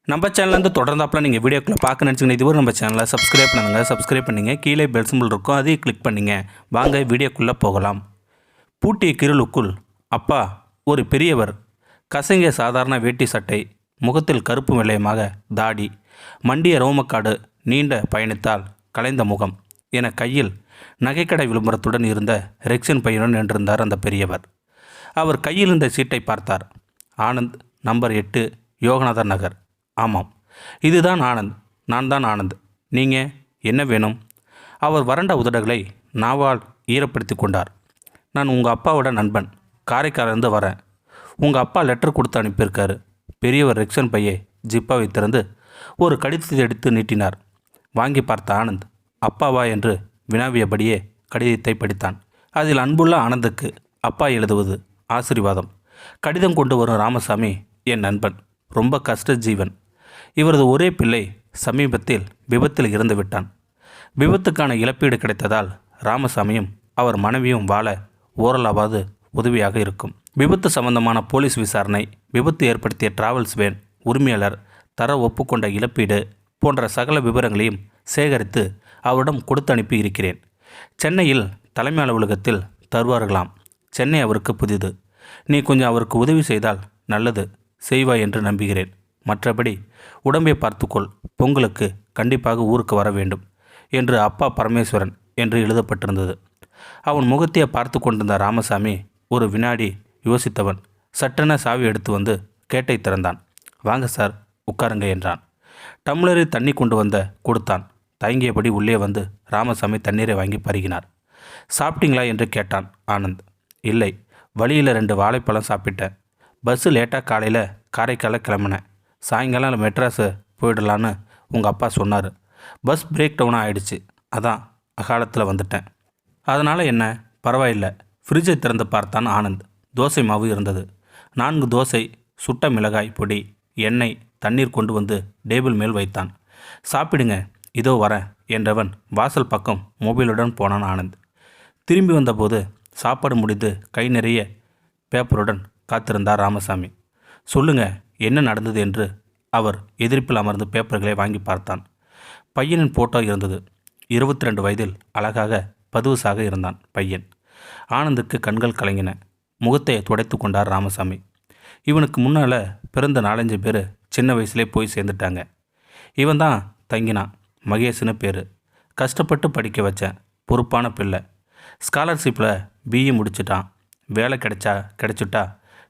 நம்ம சேனல்லேருந்து தொடர்ந்தாப்பில் நீங்கள் வீடியோக்குள்ளே பார்க்க நினச்சிங்கன்னா இதுவரை நம்ம சேனலை சப்ஸ்கிரைப் பண்ணுங்கள். கீழே பெல் சிம்பிள் இருக்கும், அதையும் கிளிக் பண்ணுங்கள். வாங்க வீடியோக்குள்ளே போகலாம். பூட்டிய கிருளுக்குள் அப்பா ஒரு பெரியவர். கசங்கிய சாதாரண வேட்டி சட்டை, முகத்தில் கருப்பு வெள்ளையமாக தாடி, மண்டிய ரோமக்காடு, நீண்ட பயணித்தால் கலைந்த முகம் என கையில் நகைக்கடை விளம்பரத்துடன் இருந்த ரெக்ஸன் பையனுடன் நின்றிருந்தார் அந்த பெரியவர். அவர் கையில் இருந்த சீட்டை பார்த்தார். ஆனந்த், நம்பர் 8, யோகநாதர் நகர். ஆமாம், இதுதான் ஆனந்த். நான் தான் ஆனந்த். நீங்கள் என்ன வேணும்? அவர் வறண்ட உதடுகளை நாவால் ஈரப்படுத்தி கொண்டார். நான் உங்கள் அப்பாவோட நண்பன், காரைக்காலிருந்து வரேன். உங்கள் அப்பா லெட்டர் கொடுத்து அனுப்பியிருக்காரு. பெரியவர் ரெக்ஸன் பையை ஜிப்பாவை திறந்து ஒரு கடிதத்தை எடுத்து நீட்டினார். வாங்கி பார்த்த ஆனந்த் அப்பாவா என்று வினாவியபடியே கடிதத்தை படித்தான். அதில் அன்புள்ள ஆனந்துக்கு அப்பா எழுதுவது ஆசீர்வாதம். கடிதம் கொண்டு வரும் ராமசாமி என் நண்பன், ரொம்ப கஷ்ட ஜீவன். இவரது ஒரே பிள்ளை சமீபத்தில் விபத்தில் இறந்து விட்டான். விபத்துக்கான இழப்பீடு கிடைத்ததால் ராமசாமியும் அவர் மனைவியும் வாழ ஓரளவாவது உதவியாக இருக்கும். விபத்து சம்பந்தமான போலீஸ் விசாரணை, விபத்து ஏற்படுத்திய டிராவல்ஸ் வேன் உரிமையாளர் தர ஒப்புக்கொண்ட இழப்பீடு போன்ற சகல விவரங்களையும் சேகரித்து அவரிடம் கொடுத்து அனுப்பி இருக்கிறேன். சென்னையில் தலைமை அலுவலகத்தில் தருவார்களாம். சென்னை அவருக்கு புதிது. நீ கொஞ்சம் அவருக்கு உதவி செய்தால் நல்லது செய்வாய் என்று நம்புகிறேன். மற்றபடி உடம்பை பார்த்துக்கொள். பொங்கலுக்கு கண்டிப்பாக ஊருக்கு வர வேண்டும் என்று அப்பா பரமேஸ்வரன் என்று எழுதப்பட்டிருந்தது. அவன் முகத்தையே பார்த்து கொண்டிருந்த ராமசாமி ஒரு வினாடி யோசித்தவன் சட்டென சாவி எடுத்து வந்து கேட்டை திறந்தான். வாங்க சார், உட்காருங்க என்றான். டம்ளரில் தண்ணி கொண்டு வந்த கொடுத்தான். தயங்கியபடி உள்ளே வந்து ராமசாமி தண்ணீரை வாங்கி பருகினார். சாப்பிட்டீங்களா என்று கேட்டான் ஆனந்த். இல்லை, வழியில் 2 வாழைப்பழம் சாப்பிட்டேன். பஸ்ஸு லேட்டாக காலையில் காரைக்காலில் கிளம்பினேன். சாயங்காலம் மெட்ராஸு போயிடலான்னு உங்கள் அப்பா சொன்னார். பஸ் பிரேக் டவுனாக ஆயிடுச்சு, அதான் அகாலத்தில் வந்துட்டேன். அதனால் என்ன, பரவாயில்லை. ஃப்ரிட்ஜை திறந்து பார்த்தான் ஆனந்த். தோசை மாவு இருந்தது. 4 தோசை, சுட்ட மிளகாய் பொடி, எண்ணெய், தண்ணீர் கொண்டு வந்து டேபிள் மேல் வைத்தான். சாப்பிடுங்க, இதோ வரேன் என்றவன் வாசல் பக்கம் மொபைலுடன் போனான் ஆனந்த். திரும்பி வந்தபோது சாப்பாடு முடிந்து கை நிறைய பேப்பருடன் காத்திருந்தார் ராமசாமி. சொல்லுங்க, என்ன நடந்தது என்று அவர் எதிர்ப்பில் அமர்ந்து பேப்பர்களை வாங்கி பார்த்தான். பையனின் போட்டோ இருந்தது. 22 வயதில் அழகாக பதுவசாக இருந்தான் பையன். ஆனந்துக்கு கண்கள் கலங்கின. முகத்தை துடைத்து கொண்டார் ராமசாமி. இவனுக்கு முன்னால் பிறந்த 4-5 பேர் சின்ன வயசுலேயே போய் சேர்ந்துட்டாங்க. இவன் தான் தங்கினான். மகேஷ்னு பேர். கஷ்டப்பட்டு படிக்க வச்சேன். பொறுப்பான பிள்ளை. ஸ்காலர்ஷிப்பில் பிஇ முடிச்சிட்டான். வேலை கிடைச்சிட்டா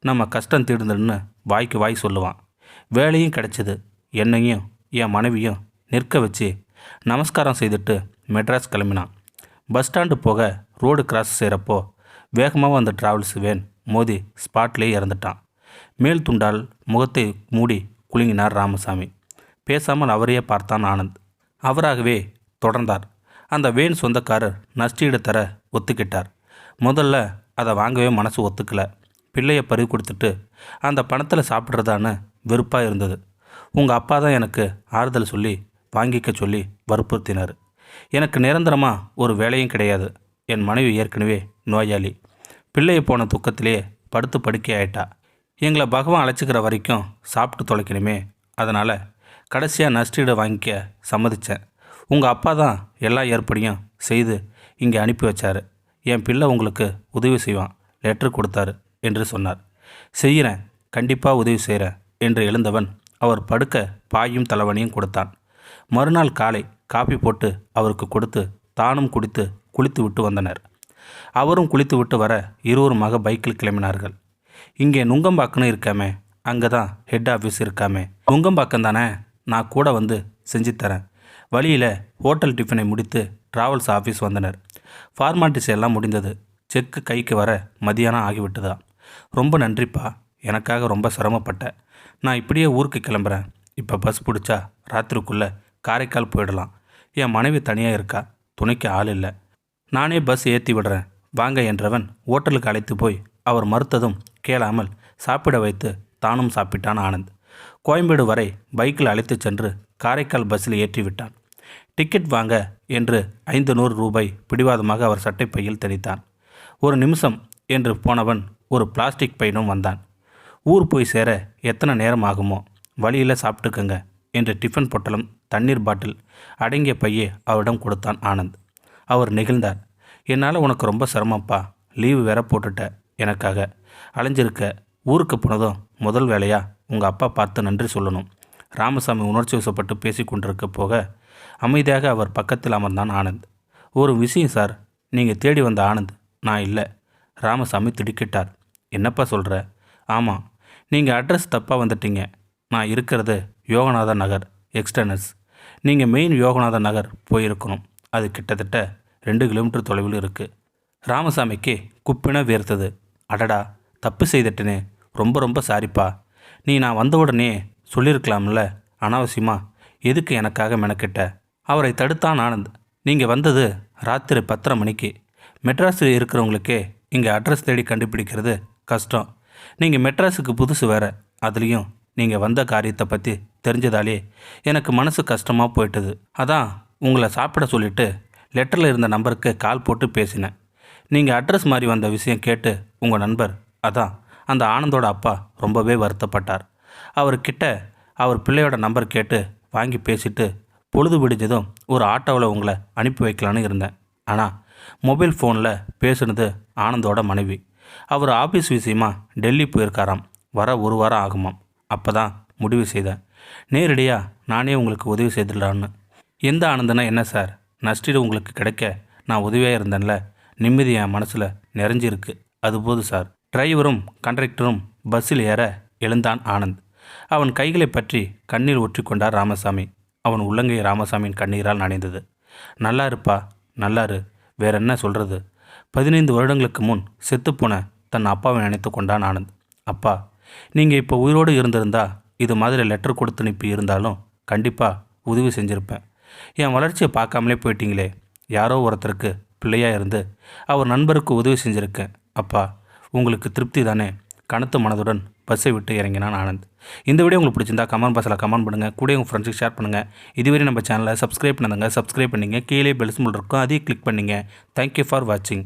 நம்ம கஷ்டம் தீர்ந்துன்னு வாய்க்கு வாய் சொல்லுவான். வேலையும் கிடைச்சிது. என்னையும் என் மனைவியும் நிற்க வச்சு நமஸ்காரம் செய்துட்டு மெட்ராஸ் கிளம்பினான். பஸ் ஸ்டாண்டு போக ரோடு கிராஸ் செய்கிறப்போ வேகமாக வந்த டிராவல்ஸ் வேன் மோதி ஸ்பாட்லேயே இறந்துட்டான். மேல் துண்டால் முகத்தை மூடி குலுங்கினார் ராமசாமி. பேசாமல் அவரையே பார்த்தான் ஆனந்த். அவராகவே தொடர்ந்தார். அந்த வேன் சொந்தக்காரர் நஷ்டீடு தர ஒத்துக்கிட்டார். முதல்ல அதை வாங்கவே மனசு ஒத்துக்கலை. பிள்ளையை பறி கொடுத்துட்டு அந்த பணத்தில் சாப்பிட்றதான்னு வெறுப்பாக இருந்தது. உங்கள் அப்பா தான் எனக்கு ஆறுதல் சொல்லி வாங்கிக்க சொல்லி வற்புறுத்தினார். எனக்கு நிரந்தரமாக ஒரு வேலையும் கிடையாது. என் மனைவி ஏற்கனவே நோயாளி. பிள்ளையை போன துக்கத்திலே படுத்து படுக்கை ஆயிட்டா. எங்களை பகவான் அழைச்சிக்கிற வரைக்கும் சாப்பிட்டு தொலைக்கணுமே, அதனால் கடைசியாக நஷ்டீடு வாங்கிக்க சம்மதித்தேன். உங்கள் அப்பா தான் எல்லா ஏற்பாடையும் செய்து இங்கே அனுப்பி வச்சார். என் பிள்ளை உங்களுக்கு உதவி செய்வான், லெட்ரு கொடுத்தாரு என்று சொன்னார். செய்கிறேன், கண்டிப்பாக உதவி செய்கிறேன் என்று எழுந்தவன் அவர் படுக்க பாயும் தலைவனையும் கொடுத்தான். மறுநாள் காலை காப்பி போட்டு அவருக்கு கொடுத்து தானும் குளித்து விட்டு வந்தனர். அவரும் குளித்து விட்டு வர இருவருமாக பைக்கில் கிளம்பினார்கள். இங்கே நுங்கம்பாக்கன்னு இருக்காமே, அங்கே தான் ஹெட் ஆஃபீஸ் இருக்காமே. நுங்கம்பாக்கம் தானே, நான் கூட வந்து செஞ்சுத்தரேன். வழியில் ஹோட்டல் டிஃபனை முடித்து டிராவல்ஸ் ஆஃபீஸ் வந்தனர். ஃபார்மாலிட்டிஸ் எல்லாம் முடிந்தது. செக்கு கைக்கு வர மதியானம் ஆகிவிட்டதா. ரொம்ப நன்றிப்பா, எனக்காக ரொம்ப சிரமப்பட்டேன். நான் இப்படியே ஊருக்கு கிளம்புறேன். இப்போ பஸ் பிடிச்சா ராத்திரிக்குள்ளே காரைக்கால் போயிடலாம். என் மனைவி தனியாக இருக்கா, துணைக்கு ஆள் இல்லை. நானே பஸ் ஏற்றி விடுறேன், வாங்க என்றவன் ஹோட்டலுக்கு அழைத்து போய் அவர் மறுத்ததும் கேளாமல் சாப்பிட வைத்து தானும் சாப்பிட்டான் ஆனந்த். கோயம்பேடு வரை பைக்கில் அழைத்து சென்று காரைக்கால் பஸ்ஸில் ஏற்றிவிட்டான். டிக்கெட் வாங்க என்று 500 ரூபாய் பிடிவாதமாக அவர் சட்டைப்பையில் திணித்தான். ஒரு நிமிஷம் என்று போனவன் ஒரு பிளாஸ்டிக் பையனும் வந்தான். ஊர் போய் சேர எத்தனை நேரம் ஆகுமோ? வழியில் சாப்பிட்டுக்கங்க என்று டிஃபன் பொட்டலம், தண்ணீர் பாட்டில் அடங்கிய பையை அவரிடம் கொடுத்தான் ஆனந்த். அவர் நெகிழ்ந்தார். என்னால் உனக்கு ரொம்ப சிரமப்பா. லீவு வேற போட்டுட்ட. எனக்காக அலைஞ்சிருக்க. ஊருக்கு போனதும் முதல் வேலையாக உங்கள் அப்பா பார்த்து நன்றி சொல்லணும். ராமசாமி உணர்ச்சி வசப்பட்டு பேசி கொண்டிருக்க போக அமைதியாக அவர் பக்கத்தில் அமர்ந்தான் ஆனந்த். ஒரு விஷயம் சார். நீங்கள் தேடி வந்த ஆனந்த் நான் இல்லை. ராமசாமி திடுக்கிட்டார். என்னப்பா சொல்கிற? ஆமாம், நீங்கள் அட்ரஸ் தப்பாக வந்துட்டீங்க. நான் இருக்கிறது யோகநாத நகர் எக்ஸ்டர்னஸ். நீங்கள் மெயின் யோகநாத நகர் போயிருக்கணும். அது கிட்டத்தட்ட 2 கிலோமீட்டர் தொலைவில் இருக்குது. ராமசாமிக்கு குப்பின வேர்த்தது. அடடா, தப்பு செய்துட்டேனே. ரொம்ப ரொம்ப சாரிப்பா. நீ நான் வந்த உடனே சொல்லியிருக்கலாம்ல. அனாவசியமா எதுக்கு எனக்காக மெனக்கிட்ட? அவரை தடுத்தான் ஆனந்த். நீங்கள் வந்தது ராத்திரி 10:30 மணிக்கு. மெட்ராஸில் இருக்கிறவங்களுக்கே இங்கே அட்ரஸ் தேடி கண்டுபிடிக்கிறது கஷ்டம். நீங்கள் மெட்ராஸுக்கு புதுசு வேறு. அதுலேயும் நீங்கள் வந்த காரியத்தை பற்றி தெரிஞ்சதாலே எனக்கு மனசு கஷ்டமாக போயிட்டது. அதான் உங்களை சாப்பிட சொல்லிவிட்டு லெட்டரில் இருந்த நம்பருக்கு கால் போட்டு பேசினேன். நீங்கள் அட்ரஸ் மாதிரி வந்த விஷயம் கேட்டு உங்கள் நண்பர், அதான் அந்த ஆனந்தோட அப்பா ரொம்பவே வருத்தப்பட்டார். அவர்கிட்ட அவர் பிள்ளையோட நம்பர் கேட்டு வாங்கி பேசிட்டு பொழுது விடிஞ்சதும் ஒரு ஆட்டோவில் உங்களை அனுப்பி வைக்கலான்னு இருந்தேன். ஆனால் மொபைல் ஃபோனில் பேசுனது ஆனந்தோட மனைவி. அவர் ஆஃபீஸ் விஷயமா டெல்லி போயிருக்காராம். வர 1 வாரம் ஆகுமாம். அப்போ தான் முடிவு செய்தேன், நேரடியாக நானே உங்களுக்கு உதவி செய்துடலான்னு. எந்த ஆனந்தனா என்ன சார்? நஷ்டீடு உங்களுக்கு கிடைக்க நான் உதவியாக இருந்தேன்ல. நிம்மதி என் மனசில் நிறைஞ்சிருக்கு. அதுபோது சார். டிரைவரும் கண்டக்டரும் பஸ்ஸில் ஏற எழுந்தான் ஆனந்த். அவன் கைகளை பற்றி கண்ணீர் ஒற்றிக்கொண்டார் ராமசாமி. அவன் உள்ளங்கை ராமசாமியின் கண்ணீரால் நனைந்தது. நல்லா இருப்பா, நல்லாரு. வேற என்ன சொல்கிறது? 15 வருடங்களுக்கு முன் செத்துப்போன தன் அப்பாவை நினைத்து கொண்டான் ஆனந்த். அப்பா, நீங்கள் இப்போ உயிரோடு இருந்திருந்தா இது மாதிரி லெட்டர் கொடுத்து அனுப்பி இருந்தாலும் கண்டிப்பாக உதவி செஞ்சுருப்பேன். என் வளர்ச்சியை பார்க்காமலே போயிட்டீங்களே. யாரோ ஒருத்தருக்கு பிள்ளையாக இருந்து அவர் நண்பருக்கு உதவி செஞ்சுருக்கேன். அப்பா, உங்களுக்கு திருப்தி தானே? கனத்த மனதுடன் பஸ்ஸை விட்டு இறங்கினான் ஆனந்த். இந்த வீடியோ உங்களுக்கு பிடிச்சிருந்தா கமெண்ட் பாக்ஸில் கமெண்ட் பண்ணுங்கள். கூட உங்கள் ஃப்ரெண்ட்ஸுக்கு ஷேர் பண்ணுங்கள். இதுவரை நம்ம சேனலை சப்ஸ்கிரைப் பண்ணுங்க. சப்ஸ்கிரைப் பண்ணிங்க. கீழே பெல் சிம்பல் இருக்கும், அதையும் கிளிக் பண்ணிங்க. தேங்க்யூ ஃபார் வாட்சிங்.